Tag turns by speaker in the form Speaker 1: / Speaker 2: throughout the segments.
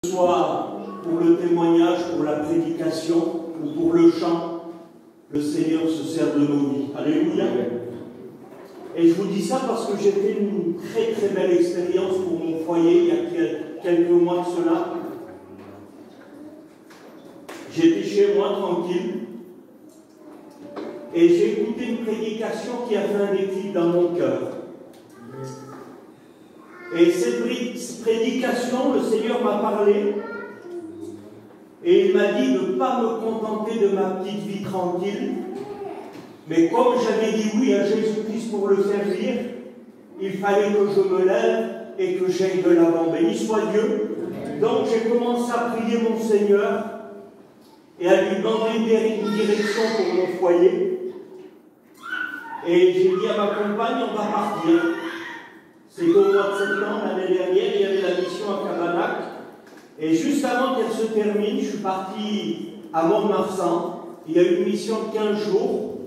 Speaker 1: Soit pour le témoignage, pour la prédication ou pour le chant, le Seigneur se sert de nos vies. Alléluia. Et je vous dis ça parce que j'ai fait une très très belle expérience pour mon foyer il y a quelques mois de cela. J'étais chez moi tranquille et j'ai écouté une prédication qui a fait un déclic dans mon cœur. Et cette prédication, le Seigneur m'a parlé et il m'a dit de ne pas me contenter de ma petite vie tranquille, mais comme j'avais dit oui à Jésus-Christ pour le servir, il fallait que je me lève et que j'aille de l'avant. Béni soit Dieu. Donc j'ai commencé à prier mon Seigneur et à lui demander une direction pour mon foyer. Et j'ai dit à ma compagne, on va partir. C'est au mois de septembre, l'année dernière, il y avait la mission à Cabanac. Et juste avant qu'elle se termine, je suis parti à Mont-de-Marsan. Il y a eu une mission de 15 jours.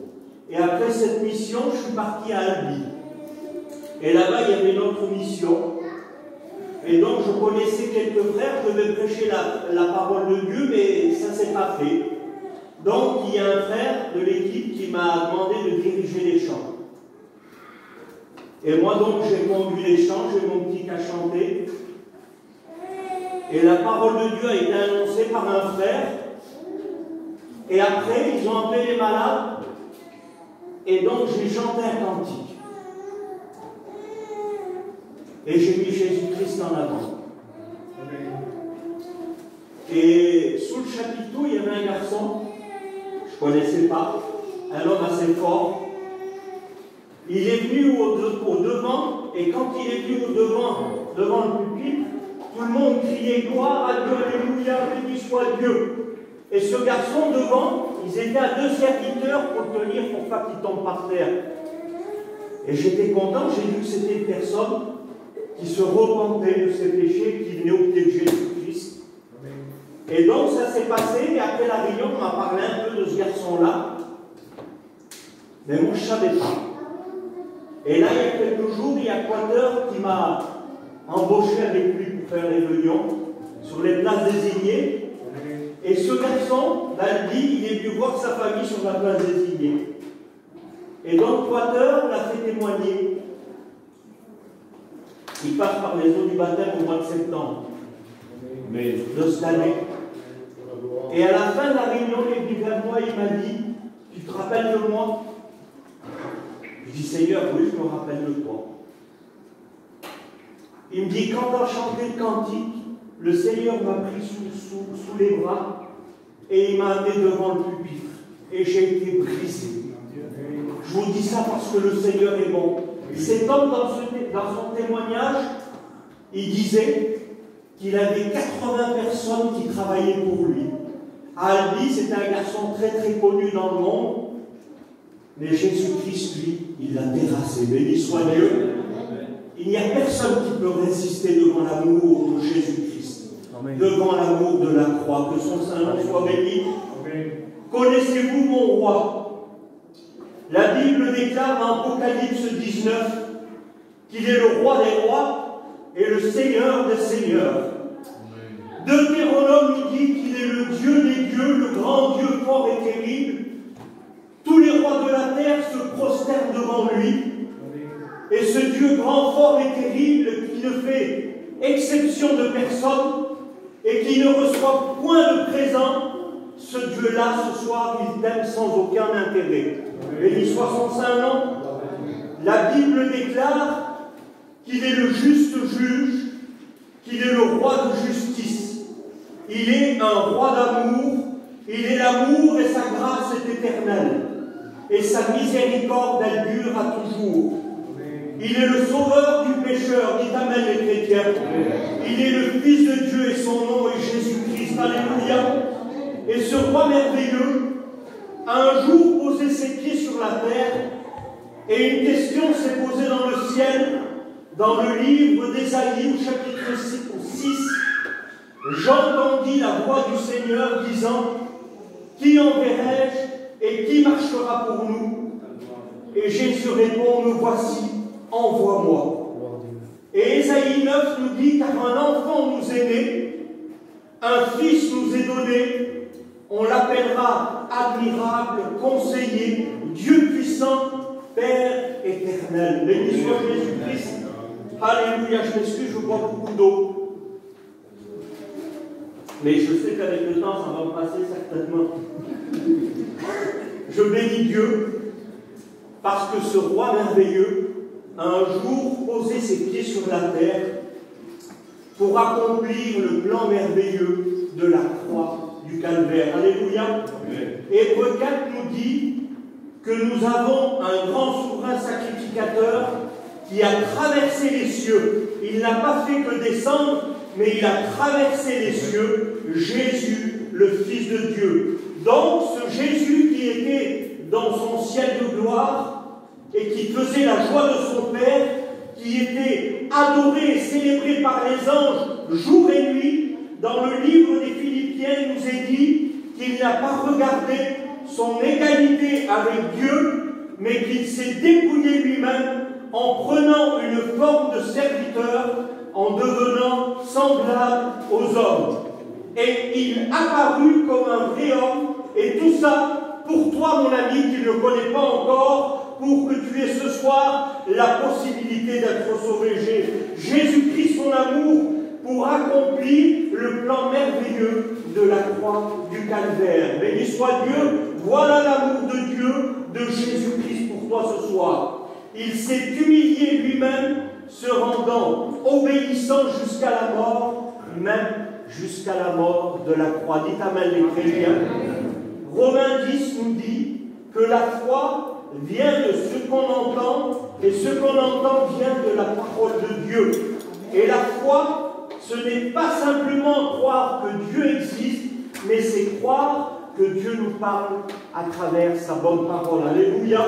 Speaker 1: Et après cette mission, je suis parti à Albi. Et là-bas, il y avait une autre mission. Et donc, je connaissais quelques frères, je devais prêcher la parole de Dieu, mais ça ne s'est pas fait. Donc, il y a un frère de l'équipe qui m'a demandé de diriger les chants. Et moi, donc, j'ai conduit les chants, j'ai mon petit qu'à chanter. Et la parole de Dieu a été annoncée par un frère. Et après, ils ont appelé les malades. Et donc, j'ai chanté un cantique. Et j'ai mis Jésus-Christ en avant. Et sous le chapiteau, il y avait un garçon, je ne connaissais pas, un homme assez fort. Il est venu au devant, et quand il est venu devant le pupitre, tout le monde criait gloire à Dieu, alléluia, béni soit Dieu. Et ce garçon devant, ils étaient à 2 serviteurs pour le tenir pour pas qu'il tombe par terre. Et j'étais content, j'ai vu que c'était une personne qui se repentait de ses péchés, qui venait au pied de Jésus-Christ. Et donc ça s'est passé, et après la réunion, on m'a parlé un peu de ce garçon-là. Mais moi je ne savais pas. Et là, il y a quelques jours, il y a Quater qui m'a embauché avec lui pour faire les réunions sur les places désignées. Et ce garçon, d'Albi, il est venu voir sa famille sur la place désignée. Et donc, Quater l'a fait témoigner. Il passe par les eaux du baptême au mois de septembre de cette année. Et à la fin de la réunion, il est venu vers moi, il m'a dit, tu te rappelles de moi? Je dis, Seigneur, oui, je me rappelle de toi. Il me dit, quand tu as chanté le cantique, le Seigneur m'a pris sous les bras et il m'a amené devant le pupitre. Et j'ai été brisé. Je vous dis ça parce que le Seigneur est bon. Cet homme, dans son témoignage, il disait qu'il avait 80 personnes qui travaillaient pour lui. À Albi, c'était un garçon très très connu dans le monde. Mais Jésus-Christ, lui, il l'a terrassé. Béni soit Dieu. Il n'y a personne qui peut résister devant l'amour de Jésus-Christ, devant l'amour de la croix. Que son Saint-Nom soit béni. Connaissez-vous mon roi? La Bible déclare dans Apocalypse 19 qu'il est le roi des rois et le Seigneur des seigneurs. Deutéronome nous dit qu'il est le Dieu des dieux, le grand Dieu fort et terrible. Tous les rois de la terre se prosternent devant lui. Et ce Dieu grand, fort et terrible qui ne fait exception de personne et qui ne reçoit point de présent, ce Dieu-là, ce soir, il t'aime sans aucun intérêt. Béni soit son saint nom. La Bible déclare qu'il est le juste juge, qu'il est le roi de justice. Il est un roi d'amour, il est l'amour et sa grâce est éternelle. Et sa miséricorde, elle dure à toujours. Il est le sauveur du pécheur, dit Amen les chrétiens. Il est le Fils de Dieu et son nom est Jésus-Christ. Alléluia. Et ce roi merveilleux a un jour posé ses pieds sur la terre et une question s'est posée dans le ciel, dans le livre d'Ésaïe au chapitre 6. J'entendis la voix du Seigneur disant, qui enverrai-je et qui marchera pour nous? Et Jésus répond, me voici, envoie-moi. Et Ésaïe 9 nous dit, car un enfant nous est né, un Fils nous est donné, on l'appellera admirable, conseiller, Dieu puissant, Père éternel. Béni soit Jésus-Christ. Alléluia, je m'excuse, je bois beaucoup d'eau. Mais je sais qu'avec le temps, ça va me passer certainement. Je bénis Dieu parce que ce roi merveilleux a un jour posé ses pieds sur la terre pour accomplir le plan merveilleux de la croix du calvaire. Alléluia. Hébreux 4 nous dit que nous avons un grand souverain sacrificateur qui a traversé les cieux. Il n'a pas fait que descendre, mais il a traversé les cieux, Jésus, le Fils de Dieu. Donc, ce Jésus qui était dans son ciel de gloire et qui faisait la joie de son Père, qui était adoré et célébré par les anges jour et nuit, dans le livre des Philippiens, il nous est dit qu'il n'a pas regardé son égalité avec Dieu, mais qu'il s'est dépouillé lui-même en prenant une forme de serviteur, en devenant semblable aux hommes. Et il apparut comme un vrai homme, et tout ça pour toi, mon ami, qui ne connais pas encore, pour que tu aies ce soir la possibilité d'être sauvé. Jésus-Christ, son amour, pour accomplir le plan merveilleux de la croix du calvaire. Béni soit Dieu, voilà l'amour de Dieu, de Jésus-Christ pour toi ce soir. Il s'est humilié lui-même, se rendant obéissant jusqu'à la mort, même jusqu'à la mort de la croix. Dites amen les chrétiens. Romains 10 nous dit que la foi vient de ce qu'on entend, et ce qu'on entend vient de la parole de Dieu. Et la foi, ce n'est pas simplement croire que Dieu existe, mais c'est croire que Dieu nous parle à travers sa bonne parole. Alléluia.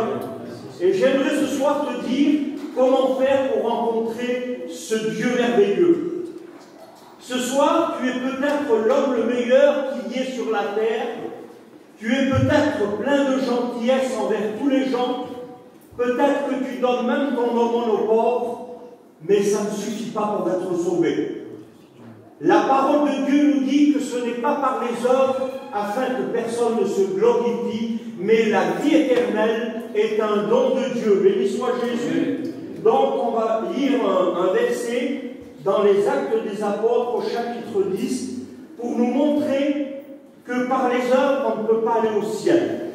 Speaker 1: Et j'aimerais ce soir te dire comment faire pour rencontrer ce Dieu merveilleux. Ce soir, tu es peut-être l'homme le meilleur qu'il y ait sur la terre. Tu es peut-être plein de gentillesse envers tous les gens. Peut-être que tu donnes même ton aumône aux pauvres, mais ça ne suffit pas pour être sauvé. La parole de Dieu nous dit que ce n'est pas par les œuvres afin que personne ne se glorifie, mais la vie éternelle est un don de Dieu. Béni soit Jésus. Donc on va lire un verset dans les Actes des Apôtres au chapitre 10 pour nous montrer que par les œuvres on ne peut pas aller au ciel.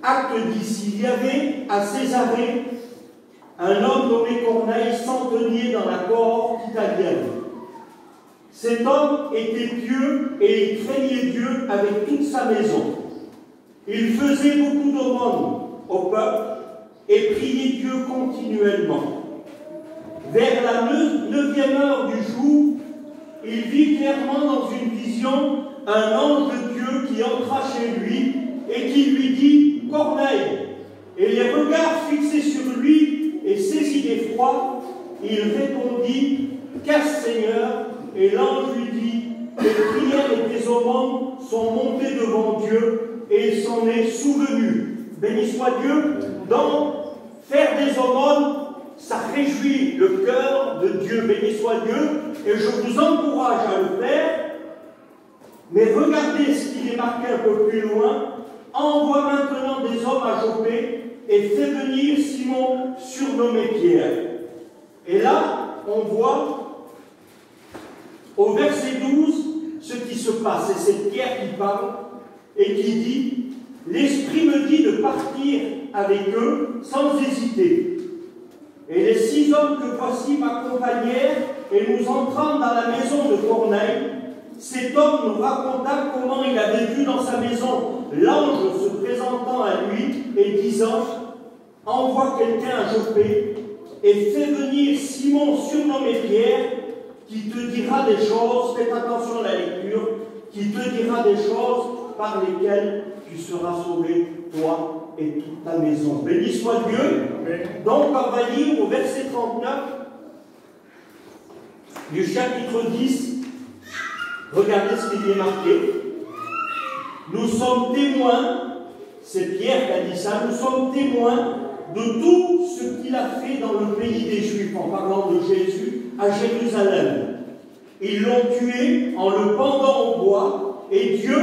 Speaker 1: Acte 10, il y avait à Césarée un homme nommé Corneille, centenier dans la cohorte italienne. Cet homme était pieux et il craignait Dieu avec toute sa maison. Il faisait beaucoup d'aumônes au peuple et priait Dieu continuellement. Vers la 9e heure du jour, il vit clairement dans une vision un ange de Dieu qui entra chez lui et qui lui dit « Corneille !» Et les regards fixés sur lui et saisi d'effroi, il répondit « Qu'est-ce, Seigneur ?» Et l'ange lui dit « Tes prières et tes aumônes sont montées devant Dieu et il s'en est souvenu. » Béni soit Dieu. Donc, faire des aumônes, ça réjouit le cœur de Dieu. Béni soit Dieu. Et je vous encourage à le faire. Mais regardez ce qu'il est marqué un peu plus loin. Envoie maintenant des hommes à Joppé et fais venir Simon, surnommé Pierre. Et là, on voit au verset 12 ce qui se passe. Et c'est Pierre qui parle et qui dit « L'Esprit me dit de partir avec eux sans hésiter. Et les 6 hommes que voici m'accompagnèrent et nous entrâmes dans la maison de Corneille. Cet homme nous raconta comment il avait vu dans sa maison l'ange se présentant à lui et disant « Envoie quelqu'un à Joppé et fais venir Simon, surnommé Pierre, qui te dira des choses, faites attention à la lecture, qui te dira des choses par lesquelles tu seras sauvé, toi et toute ta maison. » Béni soit Dieu. Donc on va lire au verset 39 du chapitre 10. Regardez ce qui est marqué. Nous sommes témoins, c'est Pierre qui a dit ça, nous sommes témoins de tout ce qu'il a fait dans le pays des Juifs, en parlant de Jésus, à Jérusalem. Ils l'ont tué en le pendant au bois, et Dieu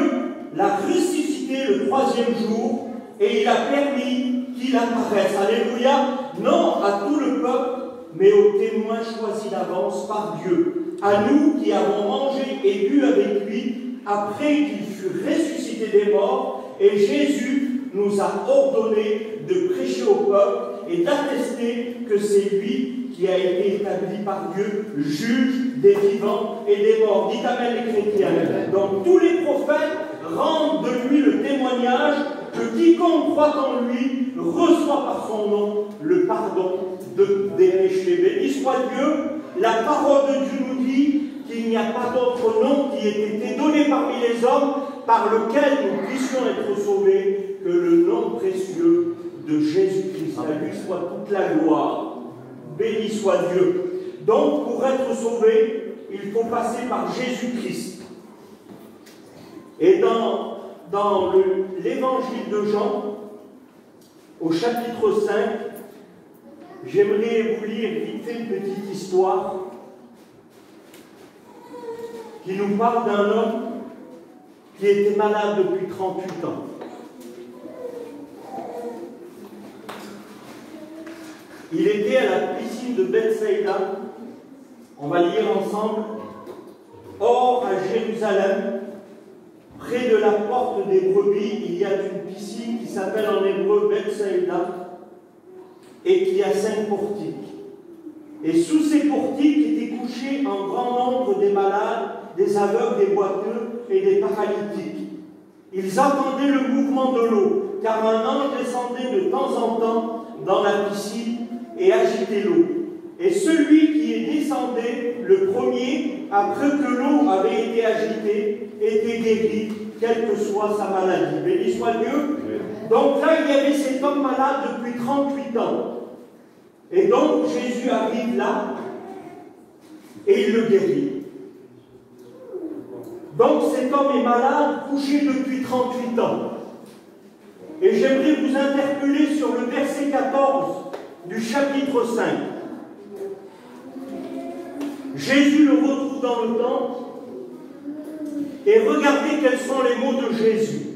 Speaker 1: l'a ressuscité le troisième jour, et il a permis qu'il apparaisse. Alléluia. Non à tout le peuple, mais aux témoins choisis d'avance par Dieu. À nous qui avons mangé et bu avec lui, après qu'il fut ressuscité des morts, et Jésus nous a ordonné de prêcher au peuple et d'attester que c'est lui qui a été établi par Dieu, juge des vivants et des morts. Dites amen les chrétiens. Donc tous les prophètes rendent de lui le témoignage que quiconque croit en lui reçoit par son nom le pardon des péchés. Béni soit Dieu, la parole de Dieu nous dit qu'il n'y a pas d'autre nom qui ait été donné parmi les hommes par lequel nous puissions être sauvés que le nom précieux de Jésus-Christ. À lui soit toute la gloire. Béni soit Dieu. Donc, pour être sauvé, il faut passer par Jésus-Christ. Et dans l'évangile de Jean, au chapitre 5, j'aimerais vous lire vite fait une petite histoire qui nous parle d'un homme qui était malade depuis 38 ans. Il était à la piscine de Bethsaïda, on va lire ensemble. Or, à Jérusalem, près de la porte des brebis, il y a une piscine qui s'appelle en hébreu Bethsaïda et qui a 5 portiques. Et sous ces portiques étaient couchés en grand nombre des malades, des aveugles, des boiteux et des paralytiques. Ils attendaient le mouvement de l'eau, car un ange descendait de temps en temps dans la piscine et agitait l'eau. Et celui qui y descendait, le premier, après que l'eau avait été agitée, était guéri, quelle que soit sa maladie. Béni soit Dieu. Donc là, il y avait cet homme malade depuis 38 ans. Et donc, Jésus arrive là, et il le guérit. Donc, cet homme est malade, couché depuis 38 ans. Et j'aimerais vous interpeller sur le verset 14 du chapitre 5. Jésus le retrouve dans le temple, et regardez quels sont les mots de Jésus.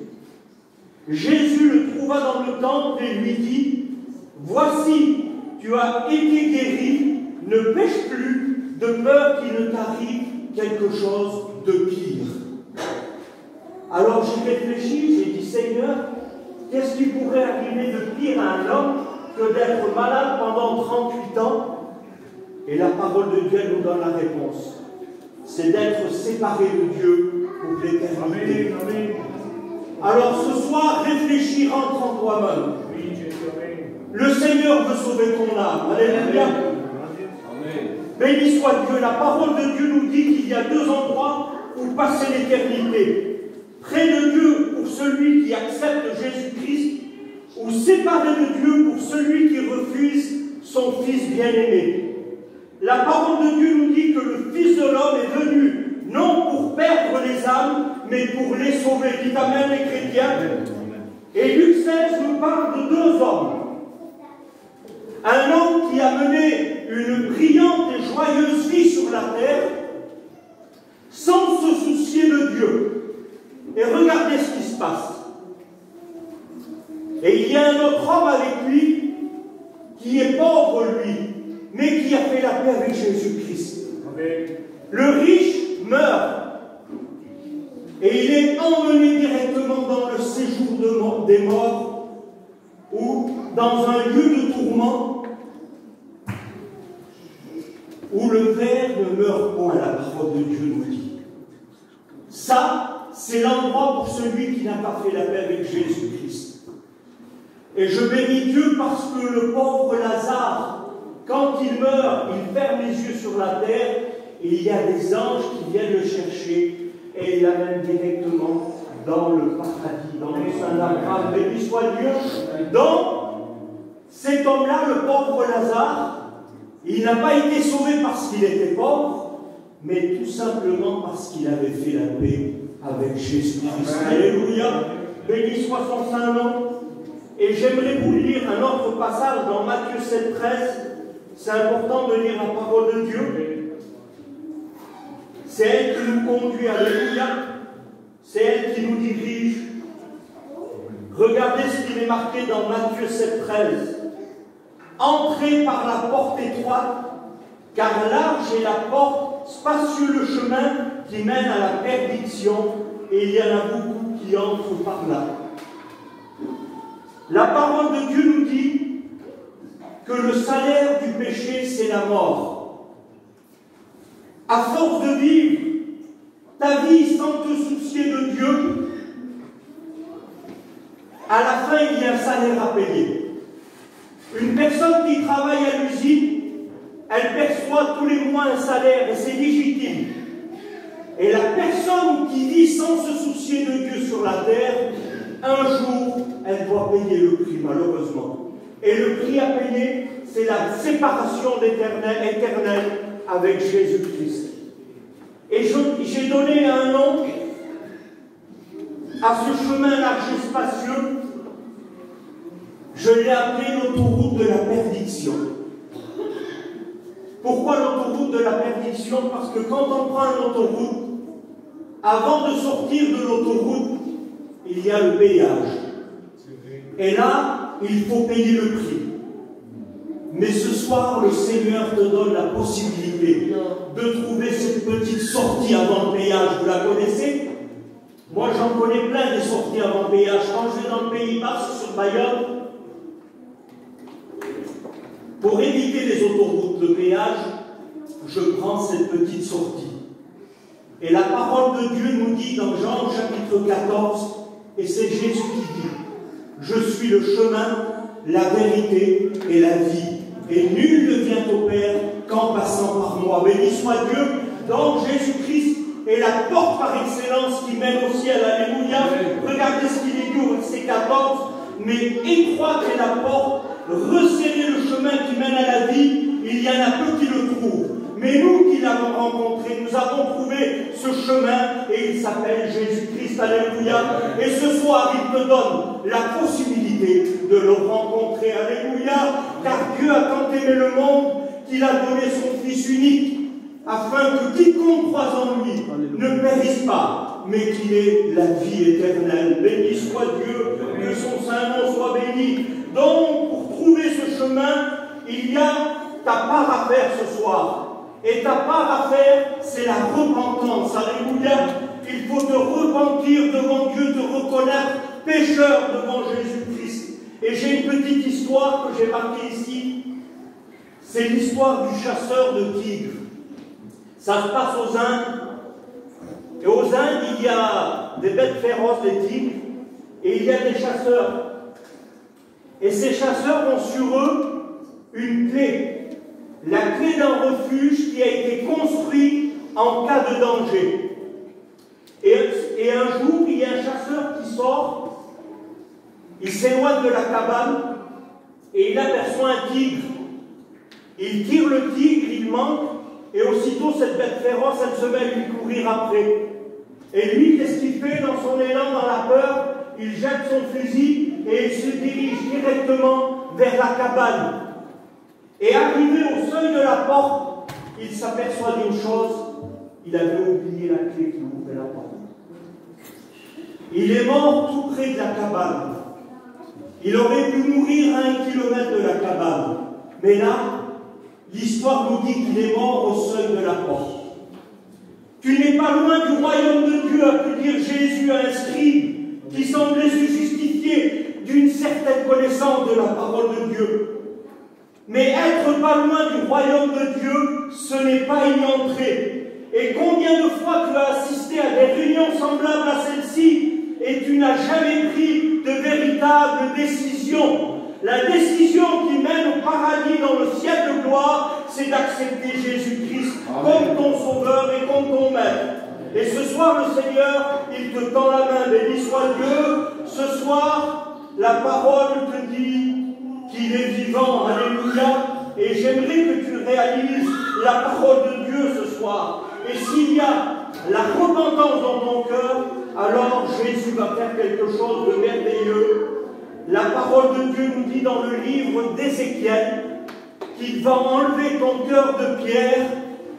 Speaker 1: Jésus le trouva dans le temple et lui dit, « Voici, tu as été guéri, ne pêche plus, de peur qu'il ne t'arrive quelque chose de pire. » Alors j'ai réfléchi, j'ai dit, Seigneur, qu'est-ce qui pourrait arriver de pire à un homme que d'être malade pendant 38 ans? Et la parole de Dieu nous donne la réponse. C'est d'être séparé de Dieu pour l'éternité. Alors ce soir, réfléchis, rentre en toi-même. Le Seigneur veut sauver ton âme. Alléluia. Béni soit Dieu. La parole de Dieu nous dit qu'il y a 2 endroits où passer l'éternité. Près de Dieu pour celui qui accepte Jésus-Christ, ou séparé de Dieu pour celui qui refuse son Fils bien-aimé. La parole de Dieu nous dit que le Fils de l'homme est venu, non pour perdre les âmes, mais pour les sauver. Dites amen les chrétiens. Et Luc 16 nous parle de 2 hommes. Un homme qui a mené une brillante et joyeuse vie sur la terre, sans se soucier de Dieu. Et regardez ce qui se passe. Et il y a un autre homme avec lui, qui est pauvre lui, mais qui a fait la paix avec Jésus-Christ. Le riche meurt. Et il est emmené directement dans le séjour des morts, ou dans un lieu de tourment, où le ver ne meurt pas, la parole de Dieu nous dit. Ça, c'est l'endroit pour celui qui n'a pas fait la paix avec Jésus-Christ. Et je bénis Dieu parce que le pauvre Lazare, quand il meurt, il ferme les yeux sur la terre, et il y a des anges qui viennent le chercher, et il l'amène directement dans le paradis, dans le sein d'Abraham. Béni soit Dieu. Donc, cet homme-là, le pauvre Lazare, il n'a pas été sauvé parce qu'il était pauvre, mais tout simplement parce qu'il avait fait la paix avec Jésus-Christ. Alléluia. Béni soit son saint nom. Et j'aimerais vous lire un autre passage dans Matthieu 7,13. C'est important de lire la parole de Dieu. C'est elle qui nous conduit, alléluia. C'est elle qui nous dirige. Regardez ce qui est marqué dans Matthieu 7,13. Entrez par la porte étroite, car large est la porte, spacieux le chemin qui mène à la perdition, et il y en a beaucoup qui entrent par là. La parole de Dieu nous dit que le salaire du péché, c'est la mort. À force de vivre ta vie sans te soucier de Dieu, à la fin, il y a un salaire à payer. Une personne qui travaille à l'usine, elle perçoit tous les mois un salaire et c'est légitime. Et la personne qui vit sans se soucier de Dieu sur la terre, un jour, elle doit payer le prix, malheureusement. Et le prix à payer, c'est la séparation éternelle avec Jésus-Christ. Et j'ai donné un nom à ce chemin large et spacieux. Je l'ai appelé l'autoroute de la perdition. Pourquoi l'autoroute de la perdition? Parce que quand on prend une autoroute, avant de sortir de l'autoroute, il y a le péage. Et là, il faut payer le prix. Mais ce soir, le Seigneur te donne la possibilité de trouver cette petite sortie avant le péage. Vous la connaissez? Moi, j'en connais plein des sorties avant le péage. Quand je vais dans le Pays Basque, sur Bayonne, pour éviter les autoroutes de péage, je prends cette petite sortie. Et la parole de Dieu nous dit dans Jean chapitre 14, et c'est Jésus qui dit, « Je suis le chemin, la vérité et la vie, et nul ne vient au Père qu'en passant par moi. » Béni soit Dieu, donc Jésus-Christ est la porte par excellence qui mène au ciel. Alléluia. Regardez ce qu'il est dit au verset 14, « Mais étroite est la porte, resserrez le chemin qui mène à la vie, il y en a peu qui le trouvent. Mais nous qui l'avons rencontré, nous avons trouvé ce chemin et il s'appelle Jésus-Christ. Alléluia. Et ce soir, il te donne la possibilité de le rencontrer. Alléluia. Car Dieu a tant aimé le monde qu'il a donné son Fils unique afin que quiconque croise en lui ne périsse pas, mais qu'il ait la vie éternelle. Béni soit Dieu, que son saint nom soit béni. Donc, pour trouver ce chemin, il y a ta part à faire ce soir. Et ta part à faire, c'est la repentance. Alléluia. Il faut te repentir devant Dieu, te reconnaître pécheur devant Jésus-Christ. Et j'ai une petite histoire que j'ai marquée ici. C'est l'histoire du chasseur de tigres. Ça se passe aux Indes. Et aux Indes, il y a des bêtes féroces, des tigres, et il y a des chasseurs. Et ces chasseurs ont sur eux une clé. La clé d'un refuge qui a été construit en cas de danger. Et un jour, il y a un chasseur qui sort, il s'éloigne de la cabane et il aperçoit un tigre. Il tire le tigre, il manque, et aussitôt cette bête féroce, elle se met à lui courir après. Et lui, qu'est-ce qu'il fait dans son élan, dans la peur? Il jette son fusil et il se dirige directement vers la cabane. Et arrivé au seuil de la porte, il s'aperçoit d'une chose, il avait oublié la clé qui ouvrait la porte. Il est mort tout près de la cabane. Il aurait pu mourir à 1 kilomètre de la cabane. Mais là, l'histoire nous dit qu'il est mort au seuil de la porte. Tu n'es pas loin du royaume de Dieu, a pu dire Jésus à un scribe qui semblait se justifier d'une certaine connaissance de la parole de Dieu. Mais être pas loin du royaume de Dieu, ce n'est pas y entrer. Et combien de fois tu as assisté à des réunions semblables à celle-ci et tu n'as jamais pris de véritable décision. La décision qui mène au paradis dans le ciel de gloire, c'est d'accepter Jésus-Christ comme ton sauveur et comme ton maître. Et ce soir, le Seigneur, il te tend la main. Béni soit Dieu. Ce soir, la parole te dit qu'il est vivant. Alléluia. Et j'aimerais que tu réalises la parole de Dieu ce soir. Et s'il y a la repentance dans ton cœur, alors Jésus va faire quelque chose de merveilleux. La parole de Dieu nous dit dans le livre d'Ézéchiel qu'il va enlever ton cœur de pierre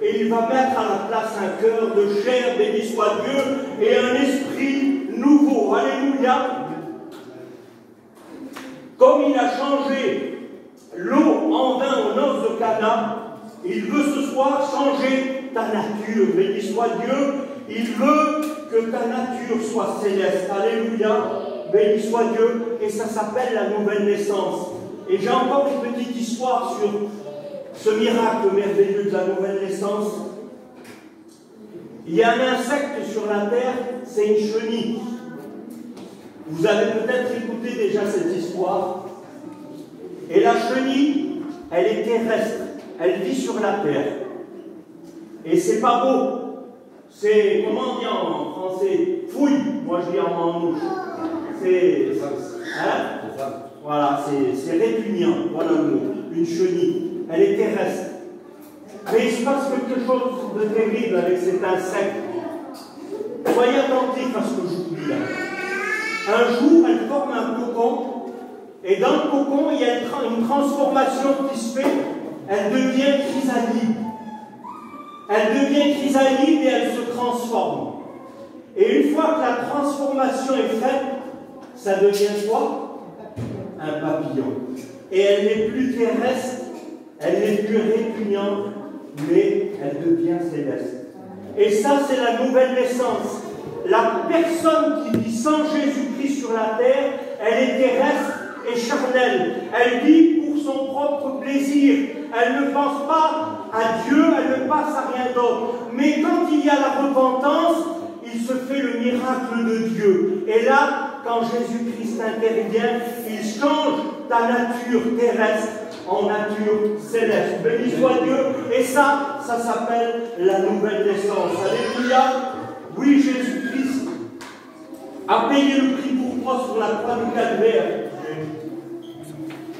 Speaker 1: et il va mettre à la place un cœur de chair, béni soit Dieu, et un esprit nouveau. Alléluia. Comme il a changé l'eau en vin aux noces de Cana, il veut ce soir changer ta nature. Béni soit Dieu. Il veut que ta nature soit céleste. Alléluia. Béni soit Dieu. Et ça s'appelle la nouvelle naissance. Et j'ai encore une petite histoire sur ce miracle merveilleux de la nouvelle naissance. Il y a un insecte sur la terre, c'est une chenille. Vous avez peut-être écouté déjà cette histoire. Et la chenille, elle est terrestre. Elle vit sur la terre. Et c'est pas beau. C'est, comment on dit en français? Fouille. Moi je dis en mouche. C'est. Hein? Voilà, c'est répugnant. Voilà le mot. Une chenille. Elle est terrestre. Mais il se passe quelque chose de terrible avec cet insecte. Soyez attentifs à ce que je vous dis là. Un jour, elle forme un cocon. Et dans le cocon, il y a une transformation qui se fait. Elle devient chrysalide. Elle devient chrysalide et elle se transforme. Et une fois que la transformation est faite, ça devient quoi? Un papillon. Et elle n'est plus terrestre, elle n'est plus répugnante, mais elle devient céleste. Et ça, c'est la nouvelle naissance. La personne qui vit sans Jésus-Christ sur la terre, elle est terrestre et charnelle. Elle vit pour son propre plaisir. Elle ne pense pas à Dieu, elle ne passe à rien d'autre. Mais quand il y a la repentance, il se fait le miracle de Dieu. Et là, quand Jésus-Christ intervient, il change ta nature terrestre en nature céleste. Béni soit Dieu. Et ça s'appelle la nouvelle naissance. Alléluia. Oui, Jésus-Christ a payé le prix pour toi sur la croix du Calvaire.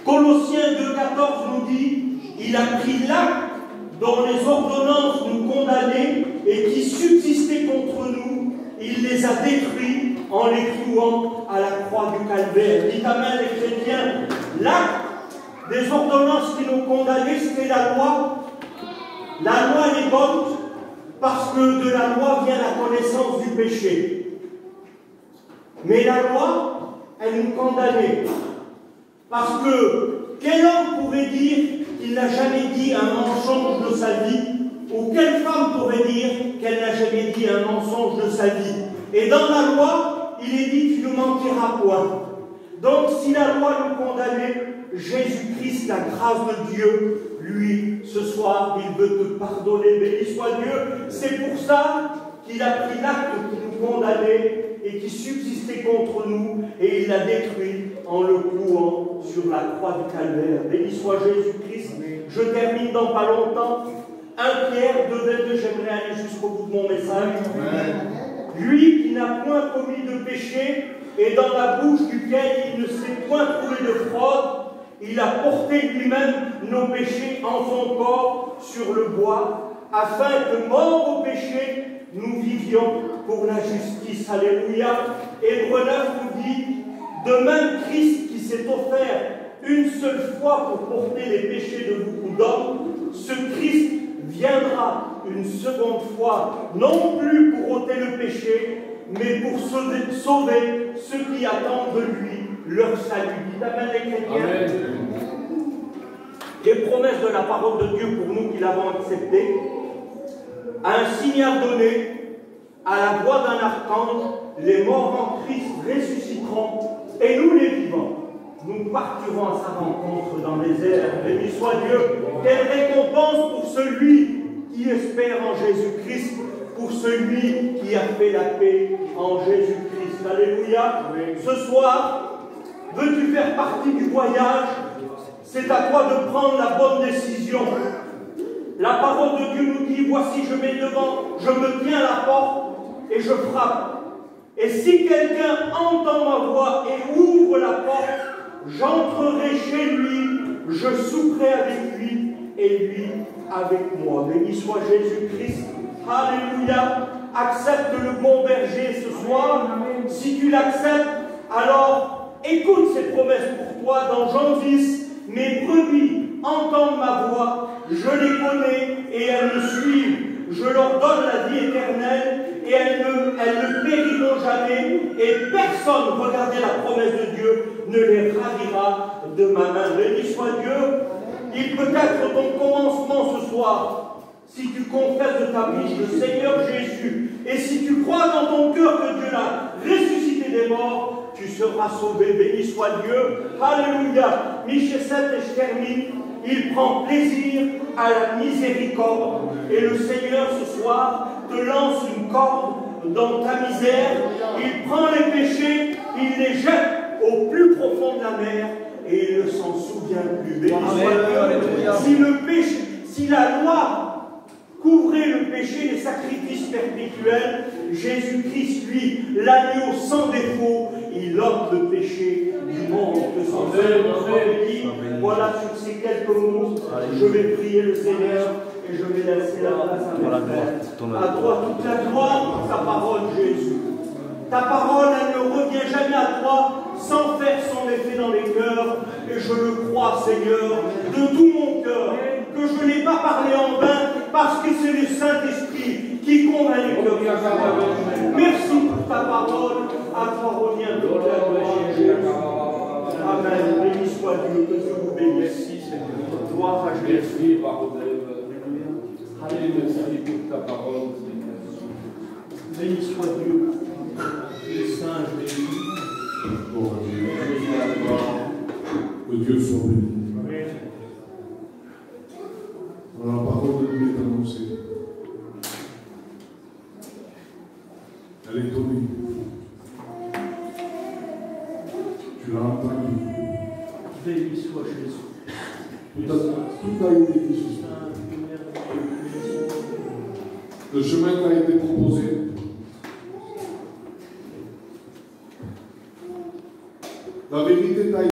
Speaker 1: Colossiens 2,14 nous dit, il a pris l'acte dont les ordonnances nous condamnaient et qui subsistaient contre nous, il les a détruits en les clouant à la croix du Calvaire. Dites amen les chrétiens. L'acte des ordonnances qui nous condamnaient, c'était la loi. La loi, elle est bonne parce que de la loi vient la connaissance du péché. Mais la loi, elle nous condamnait. Parce que quel homme pourrait dire qu'il n'a jamais dit un mensonge de sa vie, ou quelle femme pourrait dire qu'elle n'a jamais dit un mensonge de sa vie? Et dans la loi, il est dit tu ne mentiras point. Donc si la loi nous condamnait, Jésus-Christ, la grâce de Dieu, lui, ce soir, il veut te pardonner. Béni soit Dieu. C'est pour ça qu'il a pris l'acte qui nous condamnait et qui subsistait contre nous, et il l'a détruit en le clouant sur la croix du Calvaire. Béni soit Jésus-Christ. Je termine dans pas longtemps. 1 Pierre 2,22, j'aimerais aller jusqu'au bout de mon message. Lui qui n'a point commis de péché, et dans la bouche duquel il ne s'est point trouvé de fraude, il a porté lui-même nos péchés en son corps sur le bois, afin que, morts au péché, nous vivions pour la justice. Alléluia. Hébreux 9 nous dit, de même Christ qui s'est offert une seule fois pour porter les péchés de beaucoup d'hommes, ce Christ viendra une seconde fois, non plus pour ôter le péché, mais pour sauver ceux qui attendent de lui leur salut. Dites amen les chrétiens. Amen. Les promesses de la parole de Dieu pour nous qui l'avons acceptée, à un signal donné, à la voix d'un archange, les morts en Christ ressusciteront, et nous les vivants, nous partirons à sa rencontre dans les airs. Béni soit Dieu. Quelle récompense pour celui qui espère en Jésus-Christ, pour celui qui a fait la paix en Jésus-Christ. Alléluia. Ce soir, veux-tu faire partie du voyage? C'est à toi de prendre la bonne décision. La parole de Dieu nous dit, voici je mets devant, je me tiens à la porte et je frappe. Et si quelqu'un entend ma voix et ouvre la porte, j'entrerai chez lui, je souperai avec lui et lui avec moi. Béni soit Jésus-Christ. Alléluia. Accepte le bon berger ce soir. Si tu l'acceptes, alors écoute ces promesses pour toi dans Jean 10. Mes brebis entendent ma voix, je les connais et elles me suivent. Je leur donne la vie éternelle et elles ne périront jamais et personne, regardez la promesse de Dieu, ne les ravira de ma main. Béni soit Dieu. Il peut être ton commencement ce soir, si tu confesses de ta bouche le Seigneur Jésus, et si tu crois dans ton cœur que Dieu l'a ressuscité des morts, tu seras sauvé. Béni soit Dieu. Alléluia. Michel 7, et je termine. Il prend plaisir à la miséricorde. Et le Seigneur ce soir te lance une corde dans ta misère. Il prend les péchés, il les jette au plus profond de la mer et il ne s'en souvient plus. Béni soit Dieu. Si la loi couvrait le péché des sacrifices perpétuels, Jésus-Christ, lui, l'agneau sans défaut, il ôte le péché du monde. Que son œuvre soit béni. Voilà sur ces quelques mots, je vais prier le Seigneur et je vais laisser la place à mes frères. À toi toute la gloire pour ta parole, Jésus. Ta parole, elle ne revient jamais à toi sans faire son effet dans les cœurs. Et je le crois, Seigneur, de tout mon cœur, que je n'ai pas parlé en vain, parce que c'est le Saint-Esprit qui convainc les cœurs. Merci pour ta parole. À toi revient toute la gloire. Amen. Béni soit Dieu, que Dieu vous bénisse. Gloire à Jésus.
Speaker 2: Merci pour ta parole.
Speaker 1: Béni soit Dieu. Le Saint Jésus.
Speaker 3: Que Dieu soit béni. Alors, la parole de Dieu est annoncée. Elle est donnée. Tu l'as entendu.
Speaker 1: Béni soit Jésus.
Speaker 3: Tout a été dit ce soir. Le chemin t'a été proposé. La vérité t'a été